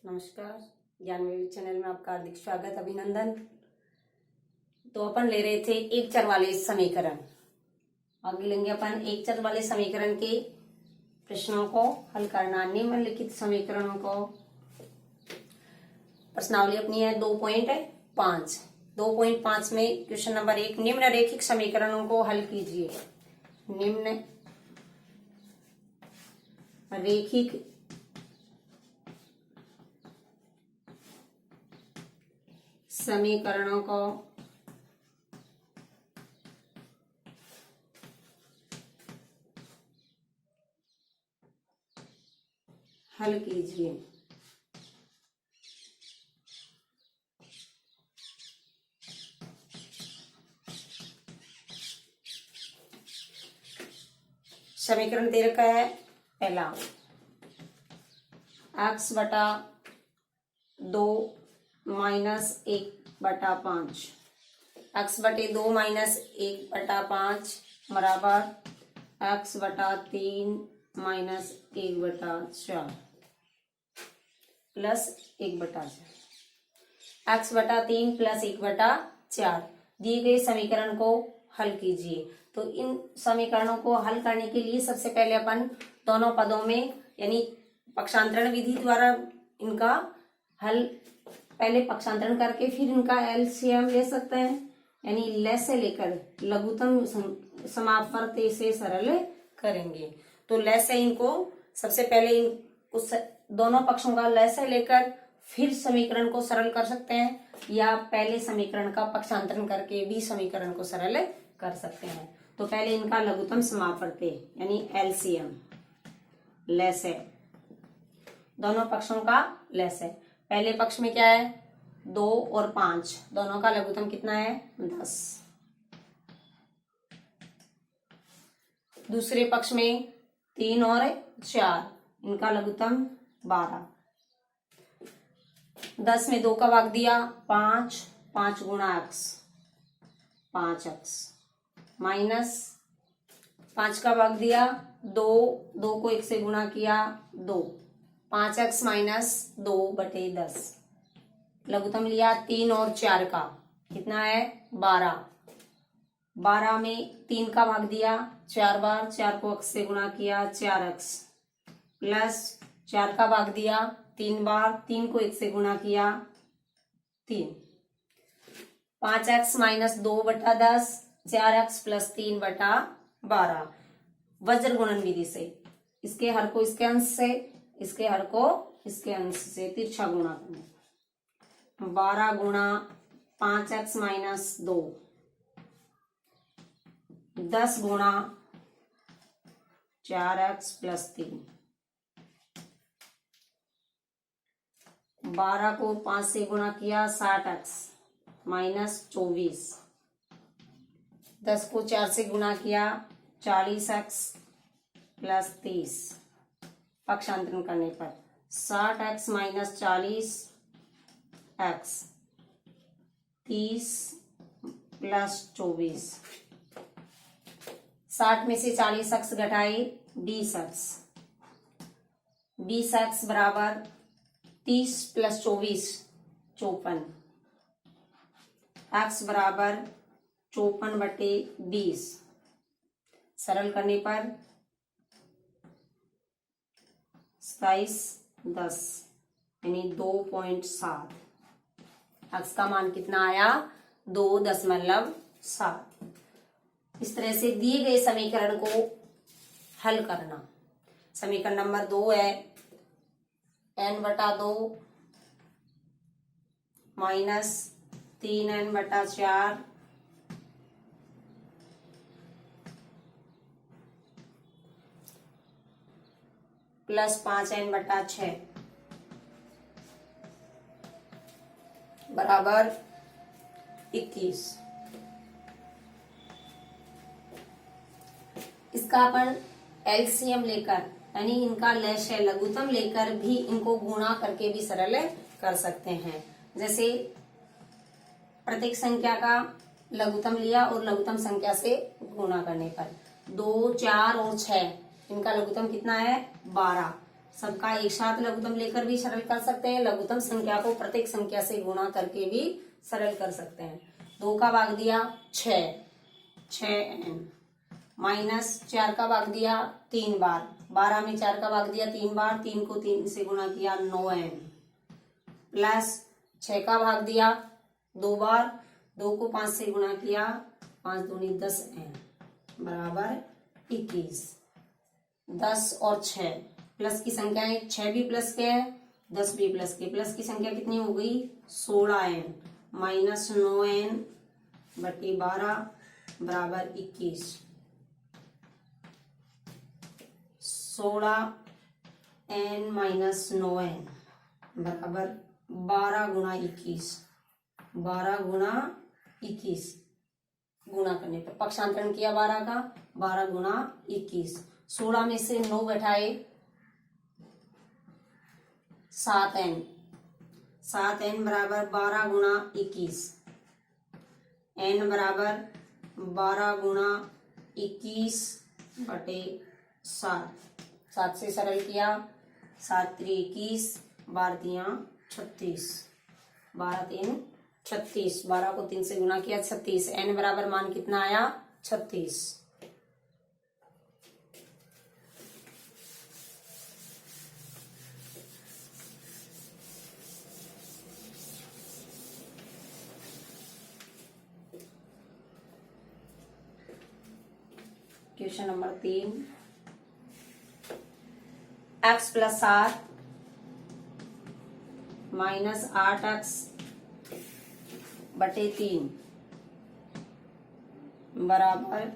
नमस्कार। ज्ञान विवेक चैनल में आपका हार्दिक स्वागत, अभिनंदन। तो अपन ले रहे थे एक चर वाले समीकरण। आगे लेंगे अपन एक चर वाले समीकरण के प्रश्नों को हल करना। निम्नलिखित समीकरणों को, प्रश्नावली अपनी है 2.5। 2.5 में क्वेश्चन नंबर 1, निम्न रैखिक समीकरणों को हल कीजिए। निम्न रैखिक समीकरणों को हल कीजिए। समीकरण दे रखा है पहला, x बटा 2 माइनस 1/5। x बटे 2 माइनस 1/5 बराबर x बटा 3 माइनस 1/4 प्लस 1/4। x बटा 3 प्लस 1/4। दिए गए समीकरण को हल कीजिए। तो इन समीकरणों को हल करने के लिए सबसे पहले अपन दोनों पदों में यानी पक्षांतरण विधि द्वारा इनका हल, पहले पक्षांतरण करके फिर इनका एलसीएम ले सकते हैं, यानी लय से लेकर लघुत्तम समापवर्ती से सरल करेंगे। तो लय से इनको सबसे पहले उस दोनों पक्षों का लय से लेकर फिर समीकरण को सरल कर सकते हैं, या पहले समीकरण का पक्षांतरण करके भी समीकरण को सरल कर सकते हैं। तो पहले इनका लघुत्तम समापवर्ती यानी एलसीएम, लय से, दोनों पक्षों का लय से। पहले पक्ष में क्या है 2 और 5, दोनों का लघुत्तम कितना है 10। दूसरे पक्ष में 3 और 4, इनका लघुत्तम 12। 10 में 2 का भाग दिया 5, 5 गुणा x 5x, माइनस 5 का भाग दिया 2, 2 को 1 से गुणा किया 2, 5x माइनस 2/10। लघुत्तम लिया 3 और 4 का, कितना है 12। 12 में 3 का भाग दिया 4 बार, 4 को x से गुणा किया 4x, प्लस 4 का भाग दिया 3 बार, 3 को 1 से गुणा किया 3। 5x minus 2/10, 4x plus 3/12। वज्र गुणन विधि से इसके हर को इसके अंश से, इसके हर को इसके अंश से तिरछा गुणा करना। 12 गुणा 5x माइनस 2, 10 गुणा 4x प्लस 3। 12 को 5 से गुणा किया 60x माइनस 24। 10 को 4 से गुणा किया 40x प्लस 30। पक्षांतरण करने पर 60x माइनस 40x 30 प्लस 24। 60 में से 40x घटाए 20x, 20x बराबर 30 प्लस 24 54। x बराबर 54/20। सरल करने पर 27 10 यानी 2.7। x का मान कितना आया 2.7। इस तरह से दिए गए समीकरण को हल करना। समीकरण नंबर 2 है n/2 minus 3n/4 plus 5n/6 बराबर 21। इसका अपन एलसीएम लेकर यानी इनका लय लघुत्तम लेकर भी इनको गुणा करके भी सरल कर सकते हैं। जैसे प्रत्येक संख्या का लघुत्तम लिया और लघुत्तम संख्या से गुणा करने पर 2, 4 और 6, इनका लघुत्तम कितना है 12। सबका एक साथ लघुत्तम लेकर भी सरल कर सकते हैं, लघुत्तम संख्या को प्रत्येक संख्या से गुणा करके भी सरल कर सकते हैं। 2 का भाग दिया 6 6n माइनस 4 का भाग दिया 3 बार, 12 में 4 का भाग दिया 3 बार, 3 को 3 से गुणा किया 9n प्लस 6 का भाग दिया 2 बार, 2 को 5 से गुणा किया 5 दूनी 10n बराबर 21। 10 और 6 प्लस की संख्याएं, 6 भी प्लस के है 10 भी प्लस के, प्लस की संख्या कितनी हो गई 16n माइनस 9n बटे 12 बराबर 21। 16n माइनस 9n बराबर 12 गुणा 21, 12 गुणा 21 गुणा करने पर पक्षांतरण किया 12 का, 12 गुणा 21। 16 में से 9 घटाए 7n, 7n बराबर 12 गुणा 21, n बराबर 12 गुणा 21 बटे 7, 7 से सरल किया 7 3 21, 12 3 36, 12 3 36, 12 को 3 से गुणा किया 36, n बराबर मान कितना आया 36। Question number 3, x plus 7 minus 8x बटे 3 बराबर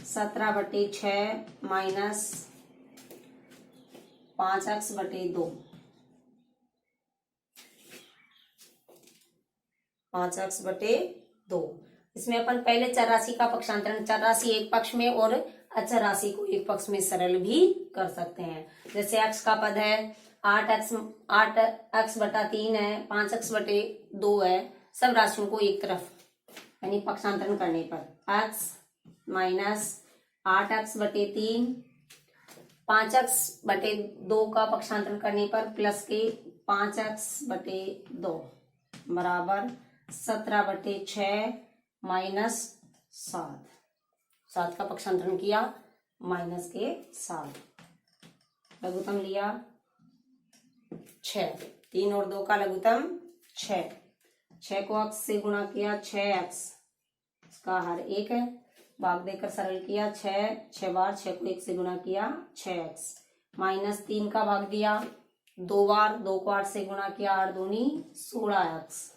17 बटे 6 माइनस 5x बटे 2, 5x बटे 2। इसमें अपन पहले चर राशि का पक्षांतरण, चर राशि एक पक्ष में और अचर राशि को एक पक्ष में सरल भी कर सकते हैं। जैसे x का पद है 8x बटा 3 है, 5x बटे 2 है, सब राशियों को एक तरफ यानी पक्षांतरण करने पर x माइनस 8x बटे 3, 5x बटे 2 का पक्षांतरण करने पर प्लस के 5x बटे 2 बराबर 17 बटे 6 माइनस 7, 7 का पक्षांतरण किया माइनस के 7, लघुत्तम लिया 6, 3 और 2 का लघुत्तम 6, 6 को x से गुणा किया 6x, इसका हर 1 है, भाग देकर सरल किया 6 बार, 6 को 1 से गुणा किया 6x माइनस 3 का भाग दिया 2 बार, 2 को 8 से गुणा किया 8 दूनी 16x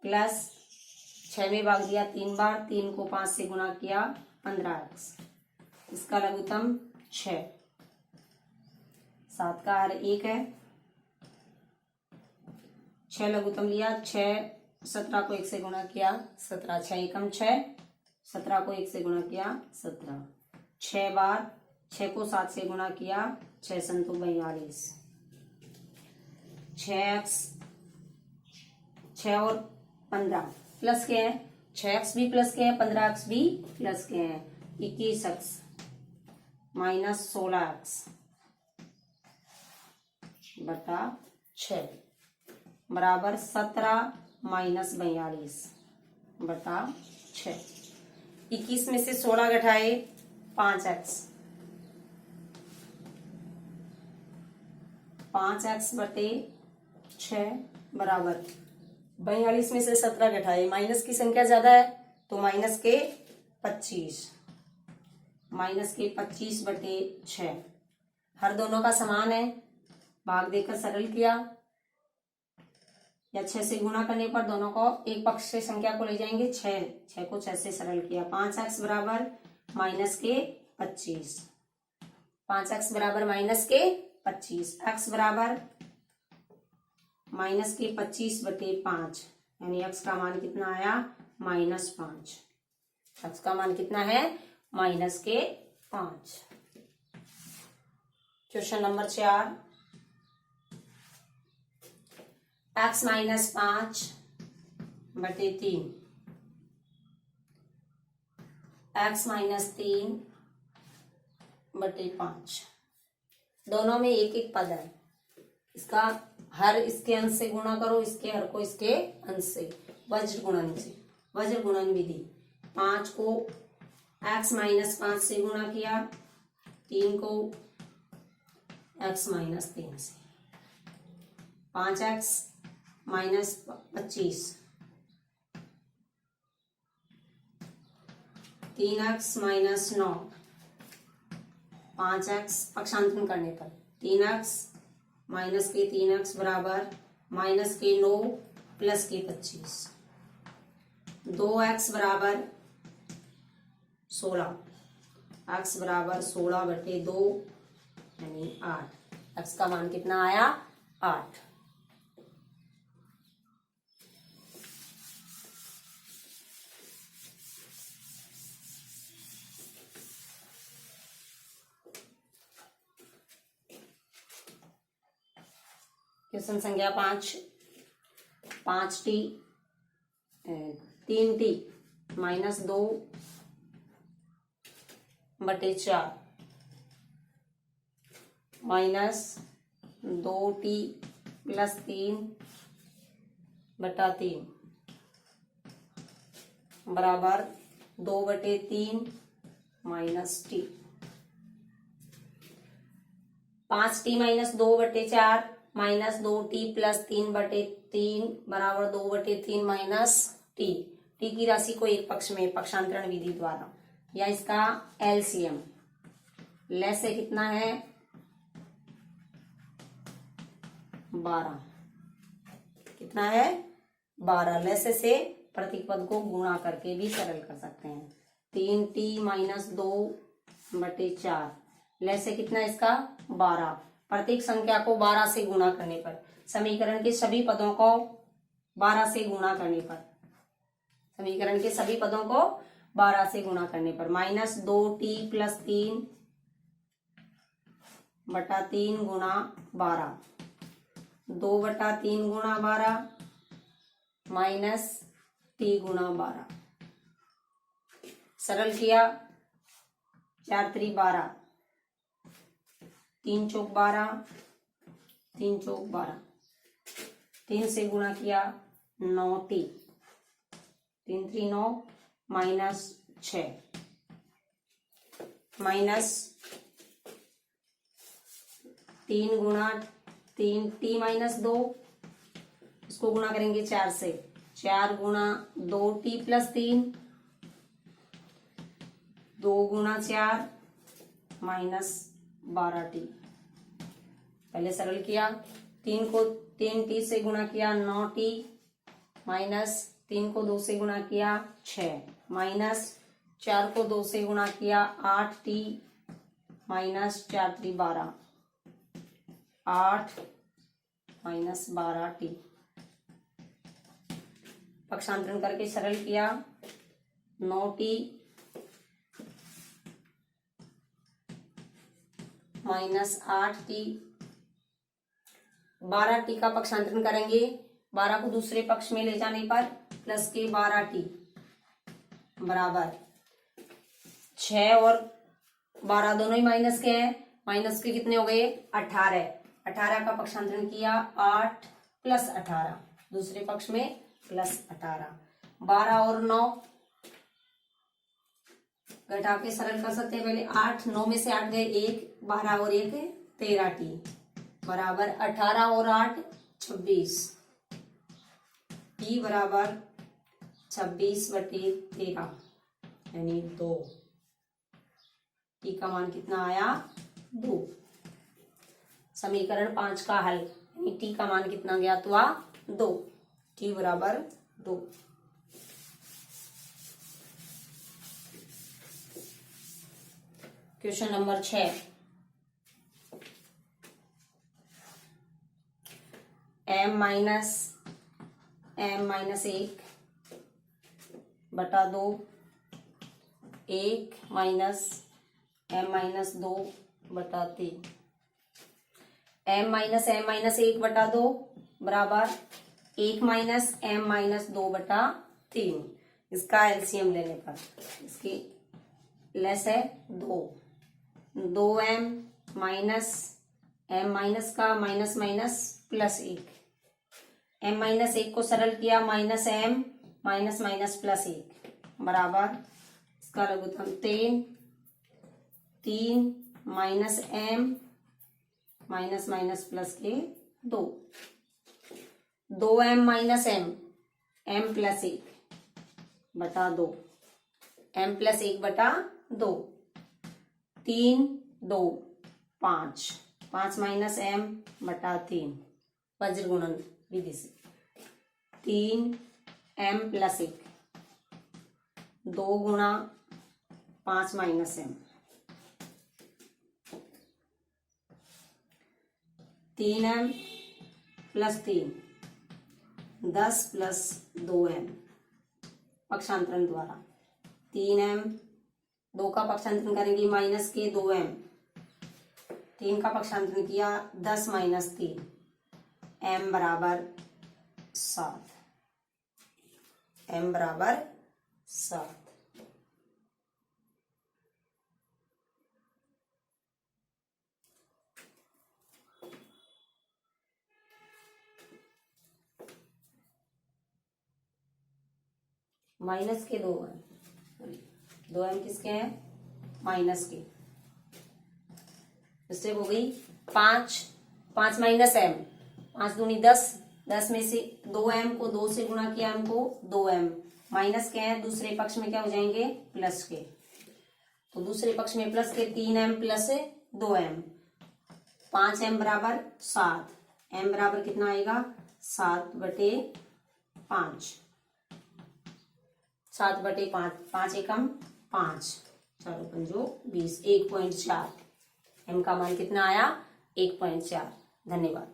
प्लस 6 में भाग दिया 3 बार, 3 को 5 से गुणा किया 15x, इसका लघुत्तम 6, 7 का हर 1 है, 6 लघुत्तम लिया 6, 17 को 1 से गुणा किया 17, 6 एकम 6, 17 को 1 से गुणा किया 17, 6 बार, 6 को 7 से गुणा किया 6 संतु 42, 6x, 6 और 15 प्लस के हैं, 6x भी प्लस के हैं, 15x भी प्लस के हैं, 21x माइनस 16x बटा 6 बराबर 17 माइनस 42 बटा 6। 21 में से 16 घटाए 5x, 5x बटे 6 बराबर 42 में से 17 घटाए, माइनस की संख्या ज्यादा है तो माइनस के 25, माइनस के 25 बटे 6, हर दोनों का समान है, भाग देकर सरल किया या 6 से गुणा करने पर दोनों को एक पक्ष से संख्या को ले जाएंगे 6 को 6 से सरल किया, 5x बराबर माइनस के 25, 5x बराबर माइनस के 25, x बराबर माइनस के 25 बटे 5 यानी x का मान कितना आया -5, x का मान कितना है -5। क्वेश्चन नंबर 4, x माइनस 5 बटे 3, x माइनस 3 बटे 5 दोनों में एक एक पद है, इसका हर इसके अंश से गुणा करो, इसके हर को इसके अंश से, वज्र गुणन से, वज्र गुणन विधि। 5 को x माइनस 5 से गुणा किया, 3 को x माइनस 3 से, 5x minus 25, 3x minus 9, 5x पक्षांतरण करने पर 3x माइनस के 3x बराबर माइनस के 9 प्लस के 25, 2x बराबर 16, x बराबर 16 बटे 2 यानी 8। x का मान कितना आया? 8। क्वेश्चन संख्या 5, 5t 3t माइनस 2 बटे 4 माइनस 2t प्लस 3 बटा 3 बराबर 2 बटे 3 माइनस t। 5t माइनस 2 बटे 4 माइनस 2t प्लस 3 बटे 3 बराबर 2 बटे 3 माइनस t। t की राशि को एक पक्ष में पक्षांतरण विधि द्वारा या इसका एलसीएम लेस से कितना है? 12। कितना है? 12। लेस से प्रत्येक पद को गुणा करके भी सरल कर सकते हैं। 3t माइनस 2 बटे 4 लेस से कितना इसका? 12। प्रत्येक संख्या को 12 से गुणा करने पर, समीकरण के सभी पदों को 12 से गुणा करने पर, समीकरण के सभी पदों को 12 से गुणा करने पर माइनस 2t प्लस 3 बटा 3 गुणा 12, 2 बटा 3 गुणा 12 माइनस t गुणा 12। सरल किया, 4 3 12, 3 चौक 12, 3 चौक 12, 3 से गुणा किया 9t, 3 3 9 माइनस 6 माइनस 3 गुणा 3t माइनस 2, इसको गुणा करेंगे 4 से, 4 गुणा 2t प्लस 3, 2 गुणा 4 माइनस 12t। पहले सरल किया, 3 को 3t से गुणा किया 9t माइनस 3 को 2 से गुणा किया 6 माइनस 4 को 2 से गुणा किया 8t माइनस 4 3 12, 8 माइनस 12t। पक्षांतरण करके सरल किया, 9t माइनस 8t, 12t का पक्षांतरण करेंगे, 12 को दूसरे पक्ष में ले जाने पर प्लस के 12t बराबर 6 और 12 दोनों ही माइनस के हैं, माइनस के कितने हो गए? 18। 18 का पक्षांतरण किया 8 प्लस 18, दूसरे पक्ष में प्लस 18, 12 और 9 घटा के सरल कर सकते हैं। पहले 8, 9 में से 8 गए 1, 12 और 1 13t बराबर 18 और 8 26, t बराबर 26 बटे 13 यानी 2। t का मान कितना आया? 2। समीकरण 5 का हल यानी t का मान कितना ज्ञात हुआ? 2। t बराबर 2। क्वेश्चन नंबर 6, m माइनस 1 बटा 2, 1 माइनस m माइनस 2 बटा 3, m माइनस 1 बटा 2 बराबर 1 माइनस m माइनस 2 बटा 3। इसका एलसीएम लेने पर इसकी लेस है 2, 2m माइनस m माइनस का minus minus plus 1, m minus 1 को सरल किया minus m minus minus plus 1 बराबर इसका लघुत्तम 3 minus m minus minus plus के 2m माइनस m प्लस 1 बटा 2, m प्लस 1 बटा 2, 3 2 5 माइनस m बटा 3 वज्र गुणन विधि से 3m प्लस 1 2 गुणा 5 minus m 3m plus 3 10 plus 2m पक्षांतरण द्वारा 3m 2 का पक्षांतरण करेंगे माइनस के 2m 3 का पक्षांतरण किया 10 माइनस 3 m बराबर 7, m बराबर 7। माइनस के 2m किसके हैं माइनस के, मिस्टेक हो गई। 5 माइनस m 5 दूनी 10, 10 में से 2m को 2 से गुणा किया m को 2m माइनस के हैं, दूसरे पक्ष में क्या हो जाएंगे प्लस के, तो दूसरे पक्ष में प्लस के 3m प्लस 2m 5m बराबर 7, m बराबर कितना आएगा 7/5 7/5 5 एकम 5 4 पंजो 20 1.4 m का मान कितना आया 1.4। धन्यवाद।